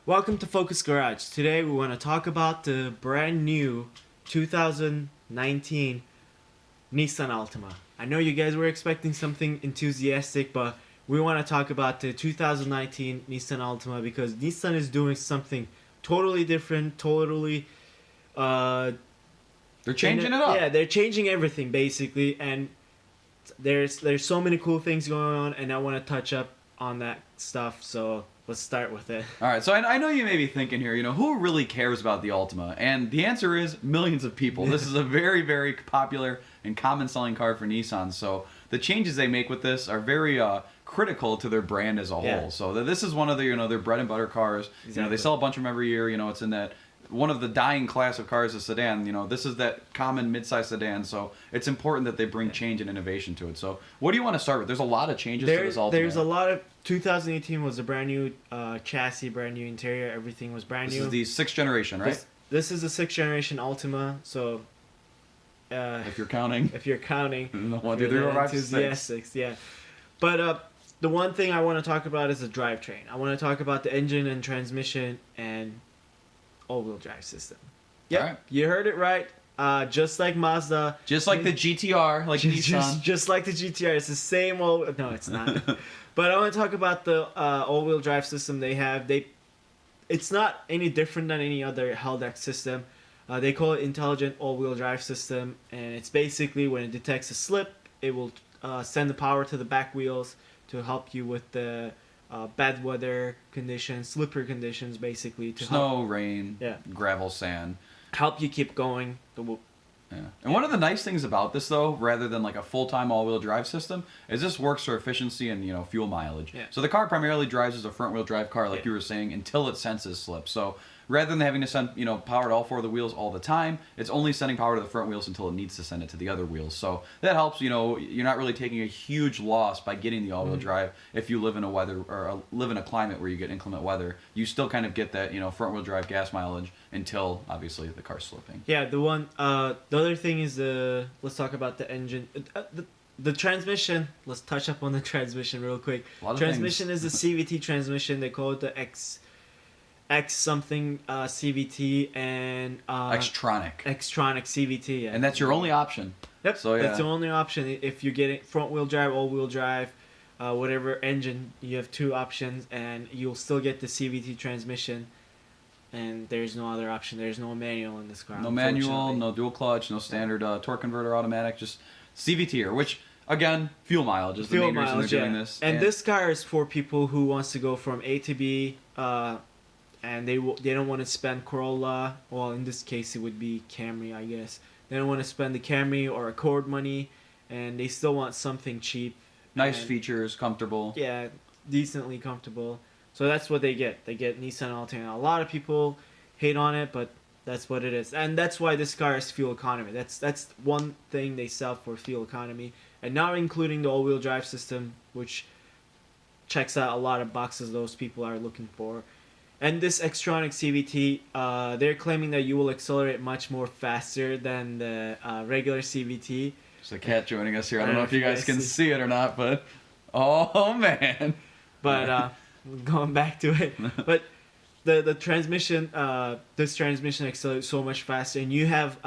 Welcome to Focus Garage. Today we want to talk about the brand new 2019 Nissan Altima. I know you guys were expecting something enthusiastic, but we want to talk about the 2019 Nissan Altima because Nissan is doing something totally different, totally They're changing it up. Yeah, they're changing everything basically, and there's so many cool things going on, and I want to touch up on that stuff. So let's start with it. All right, so I know you may be thinking here, who really cares about the Altima? And the answer is millions of people. This is a very, very popular and common selling car for Nissan. So the changes they make with this are very critical to their brand as a whole. So this is one of their, their bread and butter cars. Exactly. They sell a bunch of them every year. It's in that one of the dying class of cars, a sedan. This is that common mid-size sedan. So it's important that they bring change and innovation to it. So what do you want to start with? There's a lot of changes to this Altima. There's a lot of 2018 was a brand new chassis, brand new interior. Everything was brand new. This is the 6th generation, right? This is the 6th generation Altima. So if you're counting. If you're counting. 1, 2, 3, 4, 5, 6. Yeah. But the one thing I want to talk about is the drivetrain. I want to talk about the engine and transmission and all-wheel drive system. Yep, right. You heard it right. Just like Mazda. Just like the GTR, like Nissan. Just like the GTR. It's the same old... No, it's not. But I want to talk about the all-wheel drive system they have. It's not any different than any other Helldeck system. They call it intelligent all-wheel drive system. And it's basically when it detects a slip, it will send the power to the back wheels to help you with the bad weather conditions, slippery conditions, basically. To Snow, rain, gravel, sand. Help you keep going. Yeah. And one of the nice things about this, though, rather than like a full-time all-wheel drive system, is this works for efficiency and fuel mileage. Yeah. So the car primarily drives as a front-wheel drive car, like you were saying, until it senses slip. So rather than having to send power to all 4 of the wheels all the time, it's only sending power to the front wheels until it needs to send it to the other wheels. So that helps. You're not really taking a huge loss by getting the all-wheel drive. If you live in live in a climate where you get inclement weather, you still kind of get that front-wheel drive gas mileage until obviously the car's slipping. Yeah, the other thing is let's talk about the engine. The transmission. Let's touch up on the transmission real quick. Transmission is the CVT transmission. They call it the X something CVT and Xtronic CVT. Yeah. And that's your only option. Yep. So yeah, that's the only option. If you're getting front wheel drive, all wheel drive, whatever engine, you have 2 options, and you'll still get the CVT transmission. And there's no other option. There's no manual in this car. No manual, no dual clutch, no standard torque converter automatic, just CVT here, which again, fuel mileage is the main reason they're doing this. And this car is for people who wants to go from A to B, and they don't want to spend Corolla. Well, in this case, it would be Camry, I guess. They don't want to spend the Camry or Accord money, and they still want something cheap. Nice features, comfortable. Yeah, decently comfortable. So that's what they get. They get Nissan Altima. A lot of people hate on it, but that's what it is. And that's why this car is fuel economy. That's one thing they sell for fuel economy. And not including the all-wheel drive system, which checks out a lot of boxes those people are looking for. And this Xtronic CVT, they're claiming that you will accelerate much more faster than the regular CVT. There's a cat joining us here. I don't know if you guys can see it or not, but... Oh, man. But going back to it. But the transmission, this transmission accelerates so much faster. And you have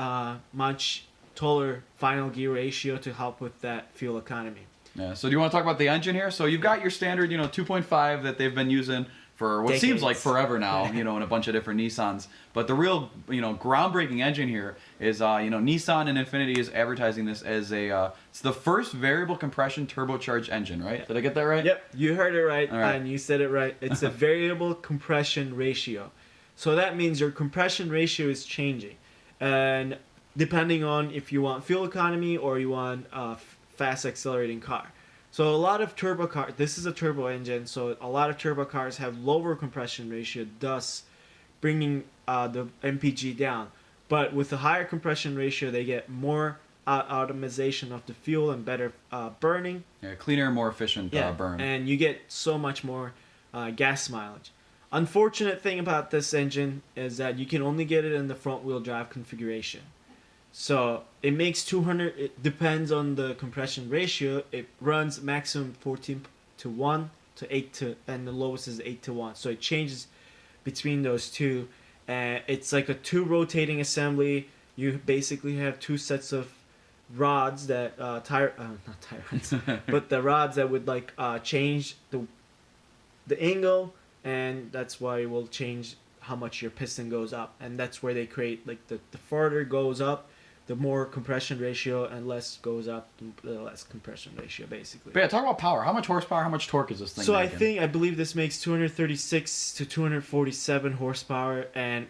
much taller final gear ratio to help with that fuel economy. Yeah, so do you want to talk about the engine here? So you've got your standard, 2.5 that they've been using for what decades. Seems like forever now, in a bunch of different Nissans. But the real, groundbreaking engine here is, Nissan and Infiniti is advertising this as it's the first variable compression turbocharged engine, right? Did I get that right? Yep, you heard it right, right. And you said it right. It's a variable compression ratio. So that means your compression ratio is changing. And depending on if you want fuel economy or you want a fast accelerating car. So a lot of turbo cars, this is a turbo engine, so a lot of turbo cars have lower compression ratio, thus bringing the MPG down. But with a higher compression ratio, they get more optimization of the fuel and better burning. Yeah, cleaner, more efficient burn. And you get so much more gas mileage. Unfortunate thing about this engine is that you can only get it in the front wheel drive configuration. So it makes 200, it depends on the compression ratio. It runs maximum 14 to 1 to 8 to, and the lowest is 8 to 1. So it changes between those two. And it's like a two rotating assembly. You basically have two sets of rods that not tire rods, but the rods that would like change the angle, and that's why it will change how much your piston goes up, and that's where they create like the farther it goes up, the more compression ratio, and less goes up, the less compression ratio, basically. But yeah, talk about power. How much horsepower, how much torque is this thing So making? I believe this makes 236 to 247 horsepower, and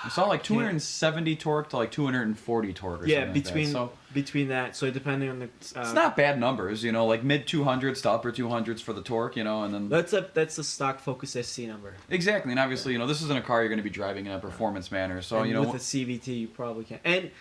I saw like 270 torque to like 240 torque or yeah, something between like that. So between that. So depending on the it's not bad numbers, you know, like mid 200s to upper 200s for the torque, you know, and then that's a stock Focus SC number. exactly. And obviously, you know, this isn't a car you're going to be driving in a performance manner. So, And you know, with a CVT, you probably can. And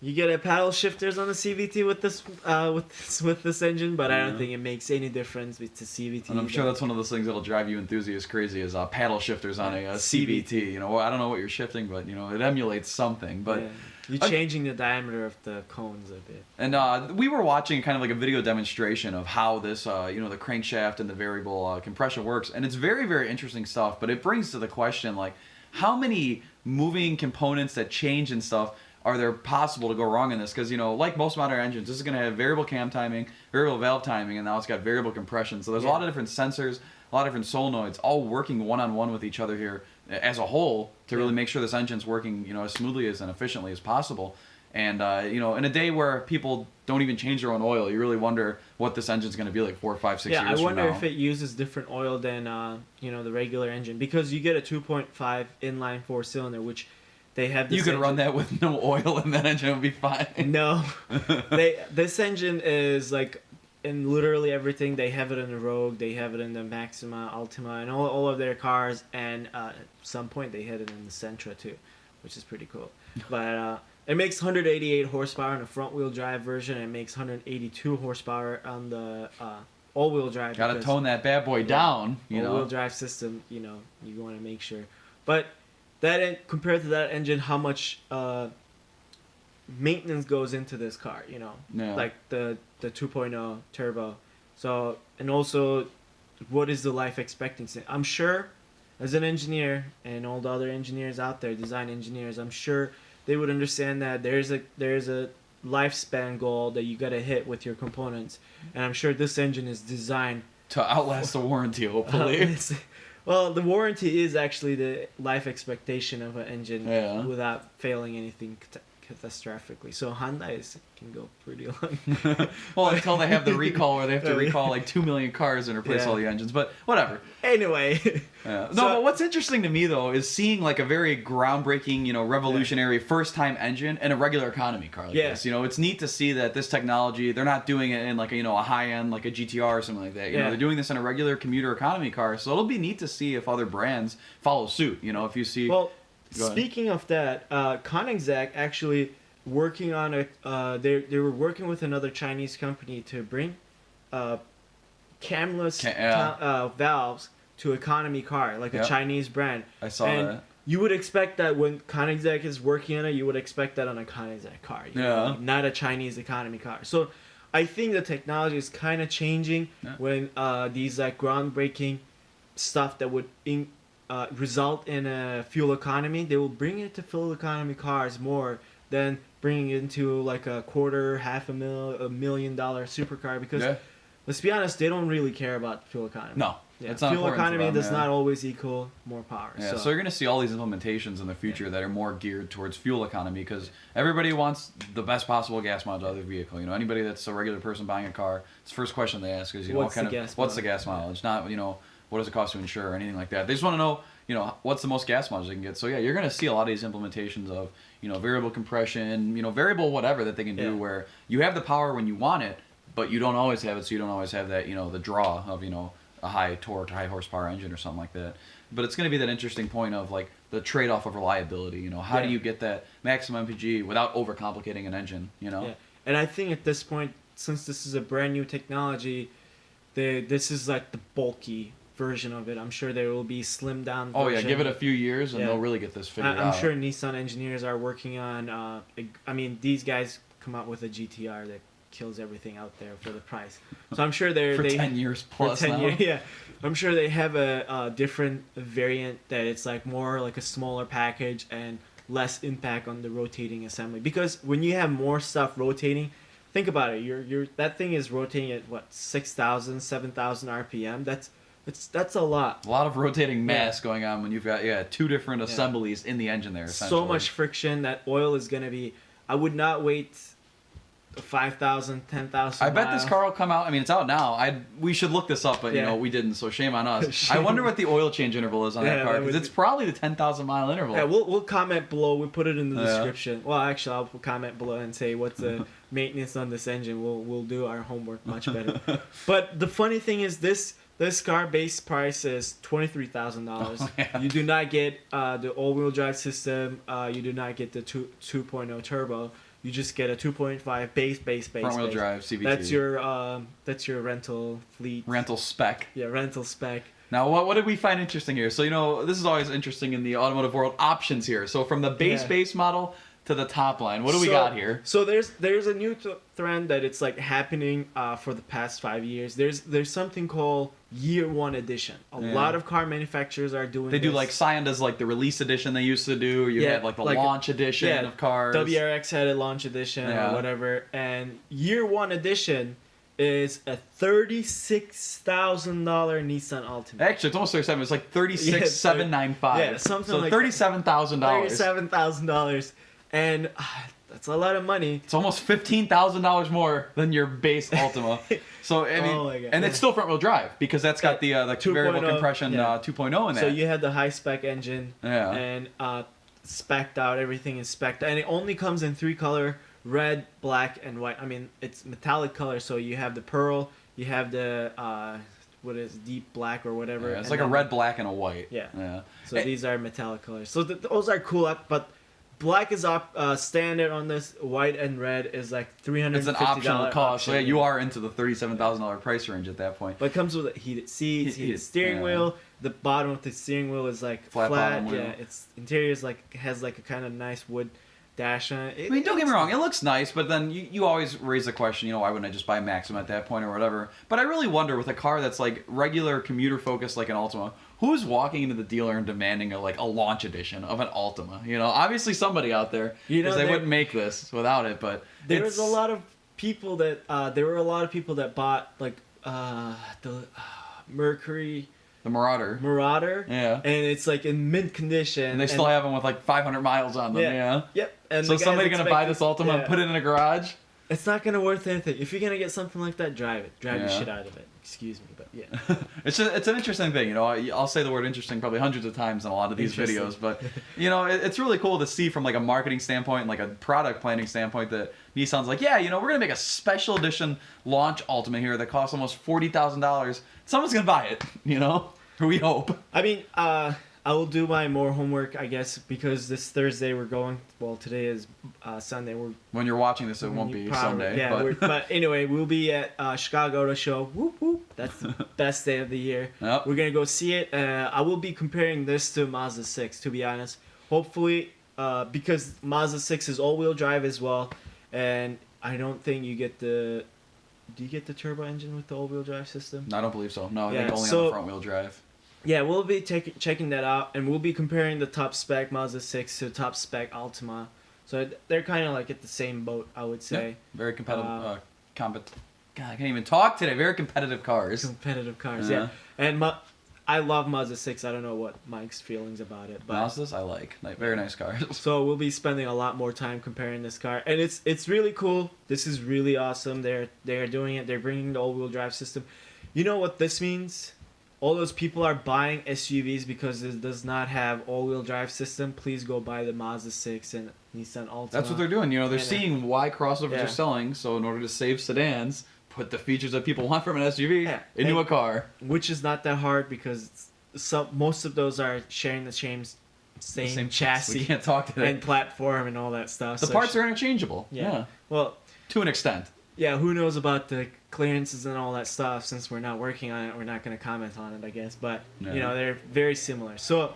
you get a paddle shifters on the CVT with this engine, but I don't think it makes any difference with the CVT. and I'm sure that's one of those things that'll drive you enthusiasts crazy is paddle shifters on a CVT. You know, I don't know what you're shifting, but you know, it emulates something. But yeah. You're changing the diameter of the cones a bit. And we were watching kind of like a video demonstration of how this, you know, the crankshaft and the variable compression works, and it's very, very interesting stuff. But it brings to the question like, how many moving components that change and stuff are there possible to go wrong in this? Because, you know, like most modern engines, this is going to have variable cam timing, variable valve timing, and now it's got variable compression. So there's a lot of different sensors, a lot of different solenoids, all working one-on-one with each other here as a whole to really make sure this engine's working, you know, as smoothly as and efficiently as possible. And, you know, in a day where people don't even change their own oil, you really wonder what this engine's going to be like 4, 5, 6 years from now. Yeah, I wonder if it uses different oil than, you know, the regular engine. Because you get a 2.5 inline four-cylinder, which they have this you could engine. run that with no oil and that engine would be fine. No. This engine is like in literally everything. They have it in the Rogue, they have it in the Maxima, Altima, and all of their cars. And at some point they had it in the Sentra too, which is pretty cool. But it makes 188 horsepower in the front-wheel drive version, and it makes 182 horsepower on the all-wheel drive. Gotta tone that bad boy down, you know. All-wheel drive system, you know, you want to make sure. But compared to that engine, how much maintenance goes into this car, you know, like the 2.0 turbo. So, and also, what is the life expectancy? I'm sure, as an engineer and all the other engineers out there, design engineers, I'm sure they would understand that there's a lifespan goal that you gotta hit with your components, and I'm sure this engine is designed to outlast the warranty, hopefully. Well, the warranty is actually the life expectation of an engine without failing anything catastrophically. So Hyundais can go pretty long. Well, until they have the recall where they have to recall like 2 million cars and replace all the engines. But whatever. Anyway. No, but what's interesting to me though is seeing like a very groundbreaking, you know, revolutionary first-time engine in a regular economy car like this. You know, it's neat to see that this technology, they're not doing it in like a, you know, a high-end like a GTR or something like that. You know, they're doing this in a regular commuter economy car. So it'll be neat to see if other brands follow suit. You know, if you see. Well, speaking of that, Koenigsegg actually working on they were working with another Chinese company to bring camless valves to economy car, like a Chinese brand. I saw that. You would expect that when Koenigsegg is working on it, you would expect that on a Koenigsegg car. You know, not a Chinese economy car. So I think the technology is kind of changing when these like groundbreaking stuff that would result in a fuel economy, they will bring it to fuel economy cars more than bringing it into like a quarter, $500,000 $1 million supercar, because let's be honest, they don't really care about fuel economy. No. It's not fuel economy them, does not always equal more power. Yeah, so you're going to see all these implementations in the future that are more geared towards fuel economy, because everybody wants the best possible gas mileage out of their vehicle. You know, anybody that's a regular person buying a car, it's the first question they ask is, you know, what's the gas mileage? Not, you know, what does it cost to insure or anything like that. They just want to know, you know, what's the most gas mileage they can get. So yeah, you're going to see a lot of these implementations of, you know, variable compression, you know, variable whatever that they can do, where you have the power when you want it, but you don't always have it, so you don't always have that, you know, the draw of, you know, a high torque, high horsepower engine or something like that. But it's going to be that interesting point of like the trade-off of reliability. You know, how do you get that maximum MPG without overcomplicating an engine? You know. Yeah. And I think at this point, since this is a brand new technology, this is like the bulky version of it. I'm sure there will be slimmed down version. Oh yeah, give it a few years and they'll really get this figured out. I'm sure Nissan engineers are working on. I mean, these guys come out with a GTR that kills everything out there for the price. So I'm sure For 10 years plus now. yeah. I'm sure they have a different variant that it's like more like a smaller package and less impact on the rotating assembly. Because when you have more stuff rotating, think about it. That thing is rotating at what 6,000, 7,000 RPM. That's a lot. A lot of rotating mass going on when you've got two different assemblies in the engine there. So much friction that oil is gonna be. I would not wait 5,000, 10,000 I bet this car will come out. I mean, it's out now. We should look this up, but Yeah. we didn't, so shame on us. Shame. I wonder what the oil change interval is on that car, that because would it's probably the 10,000 mile interval. Yeah, we'll comment below. We'll put it in the Yeah. description. Well, actually, I'll comment below and say what's the maintenance on this engine. We'll do our homework much better. But the funny thing is this car base price is $23,000. Oh, yeah. You do not get the all-wheel drive system. You do not get the 2.0 turbo. You just get a 2.5 base. Front-wheel drive, CVT. That's your rental fleet. Rental spec. Yeah, rental spec. Now, what did we find interesting here? So, this is always interesting in the automotive world. Options here. So, from the base model to the top line, what do we got here? So there's a new trend that it's like happening for the past 5 years. There's something called year one edition. A lot of car manufacturers are doing. They do like Scion does like the release edition they used to do. You had like the launch edition of cars. WRX had a launch edition or whatever, and year one edition is a $36,000 Nissan Altima. Actually, it's almost 37. It's like 36,795. Yeah, something like $37,000. $37,000, and that's a lot of money. It's almost $15,000 more than your base Altima. So I mean, Oh my God. and it's still front wheel drive because that's got the variable 2.0, compression 2.0 in there. So you had the high spec engine, Yeah. and spec'd out. Everything is spec'd, and it only comes in 3 color: red, black, and white. I mean, it's metallic color. So you have the pearl, you have the what is deep black or whatever. Yeah, it's and like a then- red, black, and a white. Yeah. So these are metallic colors. So those are cool, but black is standard on this. White and red is like $350. It's an optional cost. So option, you are into the $37,000 price range at that point. But it comes with heated seats, heated steering wheel. The bottom of the steering wheel is like Flat bottom wheel. Yeah, its interior is like has like a kind of nice wood dash on it. I mean, don't get me wrong, it looks nice, but then you always raise the question, why wouldn't I just buy Maxima at that point or whatever? But I really wonder with a car that's like regular commuter focused like an Altima, who's walking into the dealer and demanding a launch edition of an Altima? Obviously somebody out there, because they wouldn't make this without it. But there was a lot of people that bought like the Mercury. The Marauder. Yeah. And it's like in mint condition. And they still have them with like 500 miles on them. Yeah. Yep. And so somebody gonna buy this Altima and put it in a garage? It's not gonna worth anything. If you're gonna get something like that, drive it. Drive the shit out of it. Excuse me, but yeah. it's an interesting thing. I'll say the word interesting probably hundreds of times in a lot of these videos, but it's really cool to see from like a marketing standpoint and like a product planning standpoint that Nissan's like, we're gonna make a special edition launch Altima here that costs almost $40,000. Someone's gonna buy it, We hope. I mean, I will do my more homework, I guess, because this Thursday we're going. Well, today is Sunday. When you're watching this, it won't be Sunday. Yeah, but anyway, we'll be at Chicago Auto Show. Whoop whoop! That's the best day of the year. Yep. We're gonna go see it. I will be comparing this to Mazda 6, to be honest. Hopefully, because Mazda 6 is all-wheel drive as well, and I don't think you get the. Do you get the turbo engine with the all-wheel drive system? No, I don't believe so. No, I think only on the front-wheel drive. Yeah, we'll be checking that out, and we'll be comparing the top spec Mazda 6 to top spec Altima. So they're kind of like at the same boat, I would say. Yeah, very competitive. God, I can't even talk today. Very competitive cars. Competitive cars, yeah. And I love Mazda 6. I don't know what Mike's feelings about it, but Mazdas I like. Very nice cars. So we'll be spending a lot more time comparing this car, and it's really cool. This is really awesome. They're doing it. They're bringing the all-wheel drive system. You know what this means? All those people are buying SUVs because it does not have all-wheel drive system. Please go buy the Mazda 6 and Nissan Altima. That's what they're doing. They're seeing why crossovers are selling. So in order to save sedans, put the features that people want from an SUV into a car. Which is not that hard because most of those are sharing the same chassis. We can't talk today. And platform and all that stuff. The parts are interchangeable. Yeah. Well, to an extent. Yeah, who knows about the clearances and all that stuff. Since we're not working on it, we're not going to comment on it, I guess. But, they're very similar. So,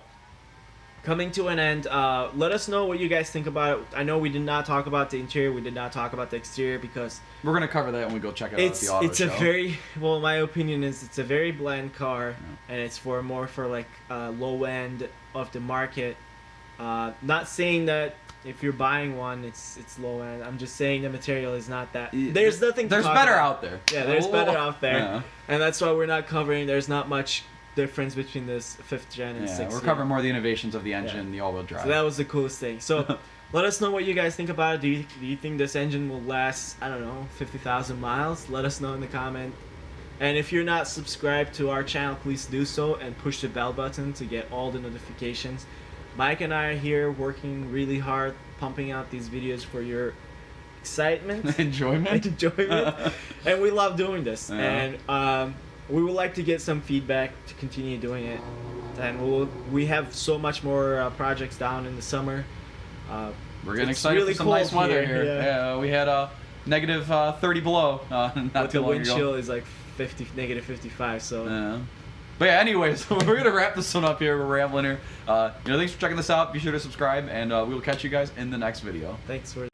coming to an end. Let us know what you guys think about it. I know we did not talk about the interior. We did not talk about the exterior because We're gonna cover that when we go check it out at the auto it's show. a very well. My opinion is it's a very bland car, and it's for more for like low end of the market. Not saying that if you're buying one, it's low end. I'm just saying the material is not that. There's nothing. There's to talk better about. out there. Yeah, there's better out there, Yeah. and that's why we're not covering. There's not much difference between this 5th gen and 6th Yeah, we're gen. covering more of the innovations of the engine, the all-wheel drive. So that was the coolest thing. So let us know what you guys think about it. Do you think this engine will last, I don't know, 50,000 miles? Let us know in the comment. And if you're not subscribed to our channel, please do so and push the bell button to get all the notifications. Mike and I are here working really hard, pumping out these videos for your excitement, Enjoyment. enjoyment, and we love doing this. Yeah. And we would like to get some feedback to continue doing it. And we have so much more projects down in the summer. We're getting It's excited really for some cold nice weather here, here. yeah. We had a negative 30 below not But too the long wind ago. chill is like negative 55. So Yeah. But yeah, anyways, we're gonna wrap this one up here. We're rambling here. Thanks for checking this out. Be sure to subscribe, and we will catch you guys in the next video. thanks for.